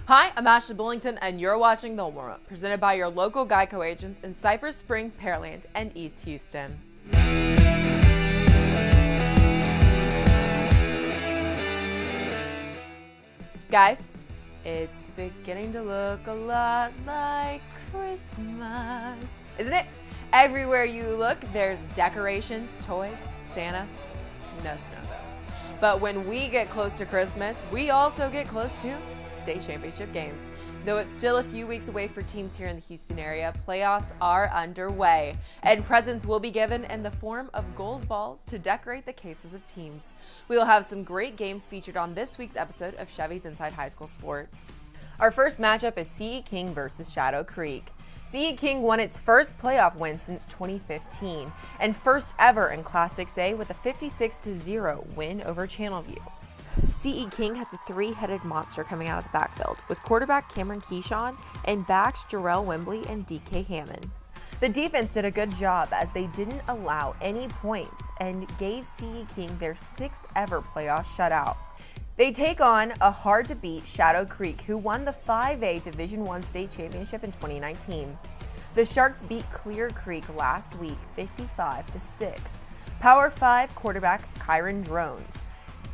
Hi, I'm Ashley Bullington, and you're watching the Warmup, presented by your local Geico agents in Cypress Spring, Pearland, and East Houston. Guys, it's beginning to look a lot like Christmas, isn't it? Everywhere you look, there's decorations, toys, Santa. No snow though. But when we get close to Christmas, we also get close to state championship games. Though it's still a few weeks away for teams here in the Houston area, playoffs are underway, and presents will be given in the form of gold balls to decorate the cases of teams. We will have some great games featured on this week's episode of Chevy's Inside High School Sports. Our first matchup is C.E. King versus Shadow Creek. C.E. King won its first playoff win since 2015 and first ever in Class 6A with a 56-0 win over Channelview. C.E. King has a three-headed monster coming out of the backfield with quarterback Cameron Keyshawn and backs Jarrell Wembley and D.K. Hammond. The defense did a good job as they didn't allow any points and gave C.E. King their sixth ever playoff shutout. They take on a hard-to-beat Shadow Creek, who won the 5A Division I state championship in 2019. The Sharks beat Clear Creek last week 55-6. Power 5 quarterback Kyron Drones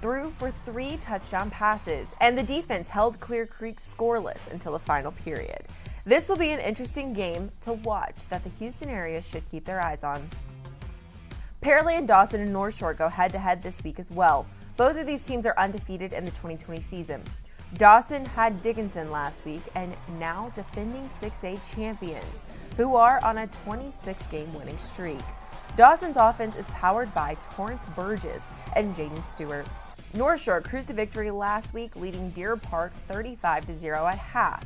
threw for 3 touchdown passes, and the defense held Clear Creek scoreless until the final period. This will be an interesting game to watch that the Houston area should keep their eyes on. Pearland, Dawson, and North Shore go head-to-head this week as well. Both of these teams are undefeated in the 2020 season. Dawson had Dickinson last week and now defending 6A champions, who are on a 26-game winning streak. Dawson's offense is powered by Torrance Burgess and Jaden Stewart. North Shore cruised to victory last week, leading Deer Park 35-0 at half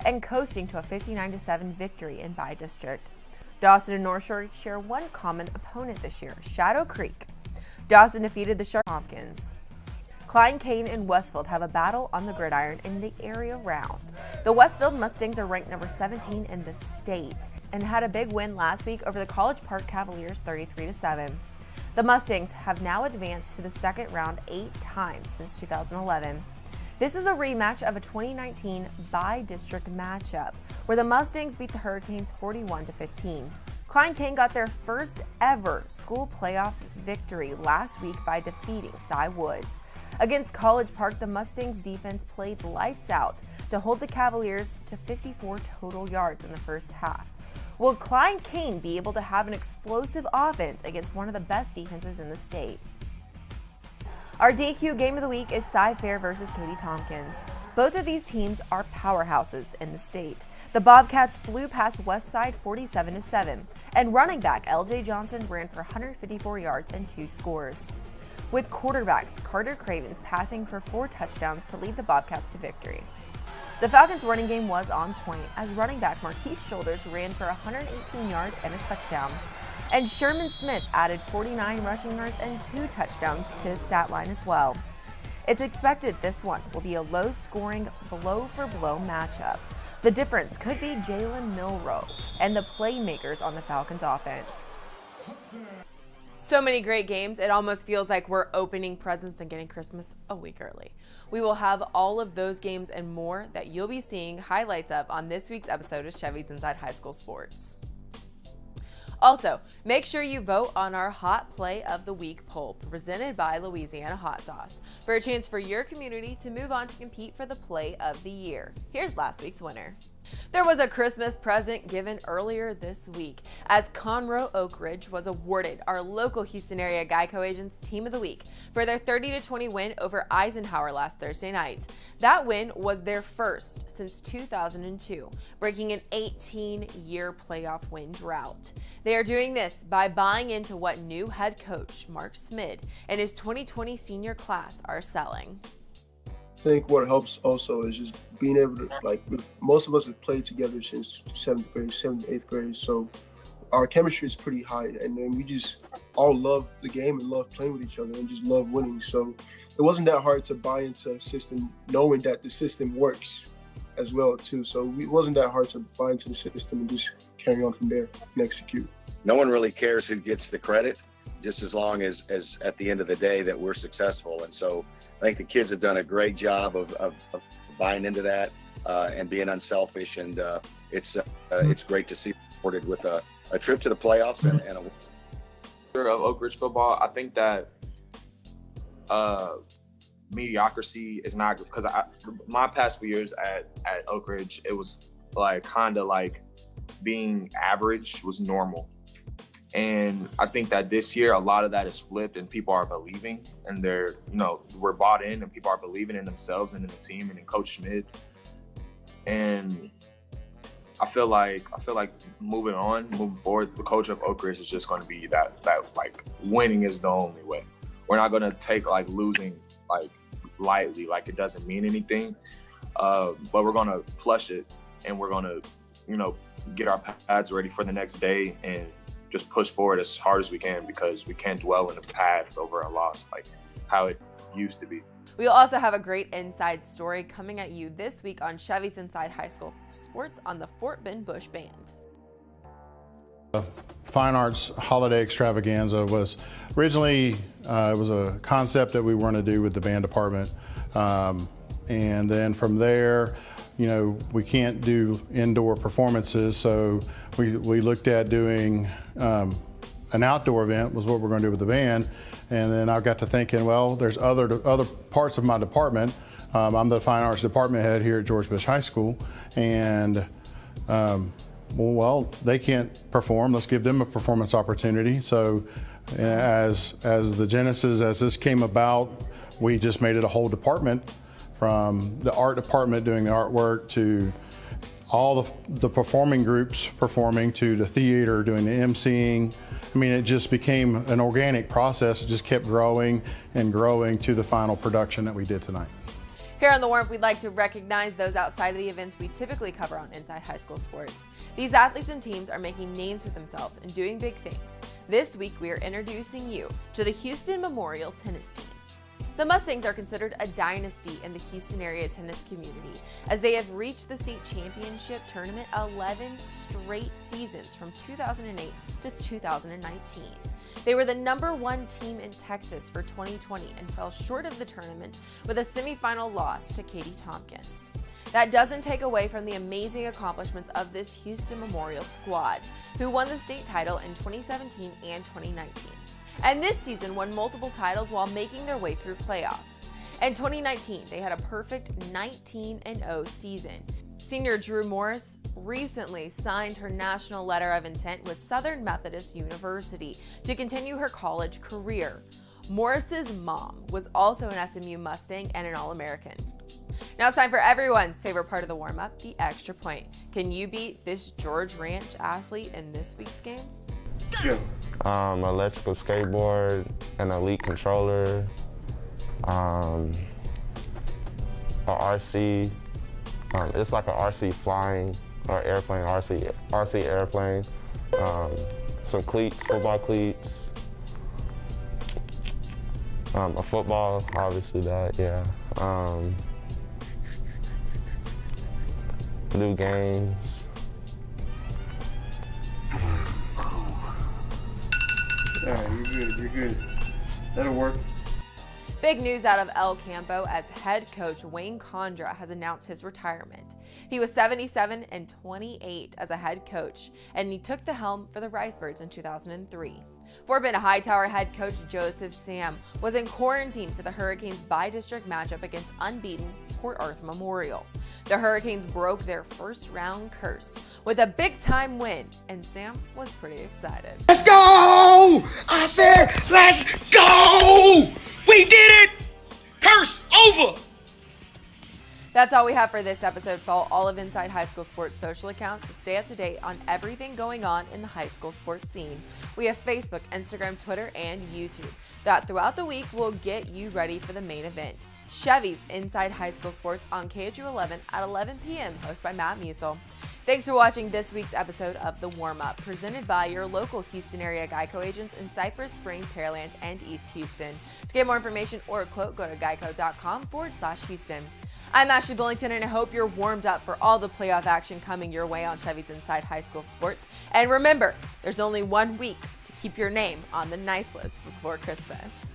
and coasting to a 59-7 victory in By District. Dawson and North Shore share one common opponent this year, Shadow Creek. Dawson defeated the Sharks Tompkins. Klein Cain and Westfield have a battle on the gridiron in the area round. The Westfield Mustangs are ranked number 17 in the state and had a big win last week over the College Park Cavaliers 33-7. The Mustangs have now advanced to the second round 8 times since 2011. This is a rematch of a 2019 by-district matchup where the Mustangs beat the Hurricanes 41-15. Klein Cain got their first ever school playoff victory last week by defeating Cy Woods. Against College Park, the Mustangs defense played lights out to hold the Cavaliers to 54 total yards in the first half. Will Klein Cain be able to have an explosive offense against one of the best defenses in the state? Our DQ game of the week is Cy Fair versus Katy Tompkins. Both of these teams are powerhouses in the state. The Bobcats flew past Westside 47-7, and running back LJ Johnson ran for 154 yards and 2 scores. With quarterback Carter Cravens passing for 4 touchdowns to lead the Bobcats to victory. The Falcons' running game was on point as running back Marquise Shoulders ran for 118 yards and a touchdown. And Sherman Smith added 49 rushing yards and 2 touchdowns to his stat line as well. It's expected this one will be a low-scoring, blow-for-blow matchup. The difference could be Jalen Milroe and the playmakers on the Falcons' offense. So many great games, it almost feels like we're opening presents and getting Christmas a week early. We will have all of those games and more that you'll be seeing highlights of on this week's episode of Chevy's Inside High School Sports. Also, make sure you vote on our Hot Play of the Week poll presented by Louisiana Hot Sauce for a chance for your community to move on to compete for the Play of the Year. Here's last week's winner. There was a Christmas present given earlier this week as Conroe Oak Ridge was awarded our local Houston area Geico agents Team of the Week for their 30-20 win over Eisenhower last Thursday night. That win was their first since 2002, breaking an 18-year playoff win drought. They are doing this by buying into what new head coach Mark Smid and his 2020 senior class are selling. I think what helps also is just being able to, most of us have played together since 7th, 8th grade. So our chemistry is pretty high, and then we just all love the game and love playing with each other and just love winning. So it wasn't that hard to buy into a system, knowing that the system works as well too. So it wasn't that hard to buy into the system and just carry on from there and execute. No one really cares who gets the credit, just as long as at the end of the day that we're successful. And so I think the kids have done a great job of buying into that. and being unselfish. And it's great to see supported with a trip to the playoffs and a of Oak Ridge football. I think that mediocrity is not, because my past few years at Oak Ridge, it was like kind of like being average was normal. And I think that this year, a lot of that is flipped and people are believing, and they're, we're bought in, and people are believing in themselves and in the team and in Coach Schmidt. And I feel like moving forward, the coach of Oak Ridge is just going to be that like winning is the only way. We're not going to take like losing like lightly, like it doesn't mean anything. But we're going to flush it, and we're going to, get our pads ready for the next day and just push forward as hard as we can, because we can't dwell in the past over a loss like how it used to be. We'll also have a great inside story coming at you this week on Chevy's Inside High School Sports on the Fort Bend Bush Band. Fine Arts Holiday Extravaganza was originally, it was a concept that we were going to do with the band department. And then from there, we can't do indoor performances, so we looked at doing an outdoor event was what we're going to do with the band. And then I got to thinking, well, there's other parts of my department. I'm the Fine Arts department head here at George Bush High School, and well, they can't perform. Let's give them a performance opportunity. So as the genesis, as this came about, we just made it a whole department, from the art department doing the artwork to all the performing groups performing, to the theater doing the emceeing. I mean, it just became an organic process. It just kept growing and growing to the final production that we did tonight. Here on The Warmup, we'd like to recognize those outside of the events we typically cover on Inside High School Sports. These athletes and teams are making names for themselves and doing big things. This week, we are introducing you to the Houston Memorial Tennis Team. The Mustangs are considered a dynasty in the Houston area tennis community, as they have reached the state championship tournament 11 straight seasons from 2008 to 2019. They were the #1 team in Texas for 2020 and fell short of the tournament with a semifinal loss to Katie Tompkins. That doesn't take away from the amazing accomplishments of this Houston Memorial squad, who won the state title in 2017 and 2019. And this season won multiple titles while making their way through playoffs. In 2019, they had a perfect 19-0 season. Senior Drew Morris recently signed her national letter of intent with Southern Methodist University to continue her college career. Morris's mom was also an SMU Mustang and an All-American. Now it's time for everyone's favorite part of the warm-up, the extra point. Can you beat this George Ranch athlete in this week's game? Electrical skateboard, an elite controller, a RC. It's like a RC flying or airplane, RC airplane. Some cleats, football cleats. A football, obviously that, yeah. New games. Yeah, you're good. That'll work. Big news out of El Campo as head coach Wayne Condra has announced his retirement. He was 77 and 28 as a head coach, and he took the helm for the Ricebirds in 2003. Fort Bend Hightower head coach Joseph Sam was in quarantine for the Hurricanes' bi-district matchup against unbeaten Port Arthur Memorial. The Hurricanes broke their first-round curse with a big-time win, and Sam was pretty excited. Let's go! I said, let's go! We did it! Curse over! That's all we have for this episode. Follow all of Inside High School Sports social accounts to stay up to date on everything going on in the high school sports scene. We have Facebook, Instagram, Twitter, and YouTube. That throughout the week will get you ready for the main event, Chevy's Inside High School Sports on KHU 11 at 11 p.m. hosted by Matt Musil. Thanks for watching this week's episode of The Warm-Up, presented by your local Houston area Geico agents in Cypress, Spring, Pearland, and East Houston. To get more information or a quote, go to geico.com/Houston. I'm Ashley Billington, and I hope you're warmed up for all the playoff action coming your way on Chevy's Inside High School Sports. And remember, there's only 1 week to keep your name on the nice list before Christmas.